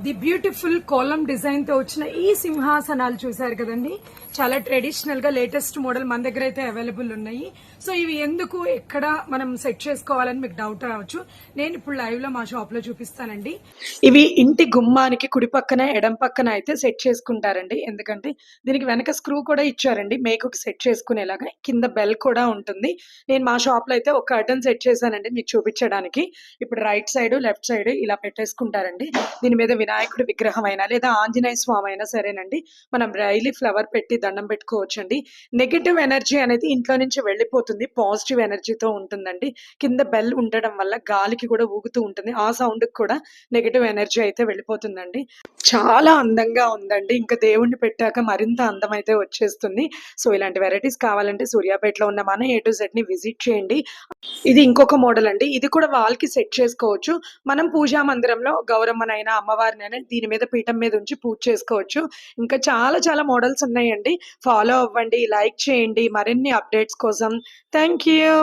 The beautiful Kolam design తో వచ్చిన ఈ సింహాసనాలు చూసారు కదండి. చాలా ట్రెడిషనల్ గా లేటెస్ట్ మోడల్ మన దగ్గర అయితే అవైలబుల్ ఉన్నాయి. సో ఇవి ఎందుకు ఎక్కడ మనం సెట్ చేసుకోవాలని మీకు డౌట్ రావచ్చు. నేను ఇప్పుడు లైవ్ లో మా షాప్ లో చూపిస్తానండి. ఇవి ఇంటి గుమ్మానికి కుడి పక్కన ఎడం పక్కన అయితే సెట్ చేసుకుంటారండి. ఎందుకంటే దీనికి వెనక స్క్రూ కూడా ఇచ్చారండి మేకుకి సెట్ చేసుకునేలాగా. కింద బెల్ కూడా ఉంటుంది. నేను మా షాప్ లో అయితే ఒక కర్టన్ సెట్ చేశానండి మీకు చూపించడానికి. ఇప్పుడు రైట్ సైడ్ లెఫ్ట్ సైడ్ ఇలా పెట్టేసుకుంటారండి. దీని మీద వినాయకుడి విగ్రహం అయినా లేదా ఆంజనేయ స్వామి అయినా సరేనండి, మనం డైలీ ఫ్లవర్ పెట్టి దండం పెట్టుకోవచ్చండి. నెగటివ్ ఎనర్జీ అనేది ఇంట్లో నుంచి వెళ్ళిపోతుంది, పాజిటివ్ ఎనర్జీతో ఉంటుందండి. కింద బెల్ ఉండడం వల్ల గాలికి కూడా ఊగుతూ ఉంటుంది, ఆ సౌండ్ కూడా నెగటివ్ ఎనర్జీ అయితే వెళ్ళిపోతుందండి. చాలా అందంగా ఉందండి. ఇంకా దేవుణ్ణి పెట్టాక మరింత అందం అయితే వచ్చేస్తుంది. సో ఇలాంటి వెరైటీస్ కావాలంటే సూర్యాపేటలో ఉన్న మన A to Z ని విజిట్ చేయండి. ఇది ఇంకొక మోడల్ అండి. ఇది కూడా వాల్ కి సెట్ చేసుకోవచ్చు. మనం పూజా మందిరంలో గౌరమ్మనైనా అమ్మవారినైనా దీని మీద పీఠం మీద ఉంచి పూజ చేసుకోవచ్చు. ఇంకా చాలా చాలా మోడల్స్ ఉన్నాయండి. ఫాలో అవ్వండి, లైక్ చేయండి మరిన్ని అప్డేట్స్ కోసం. Thank you.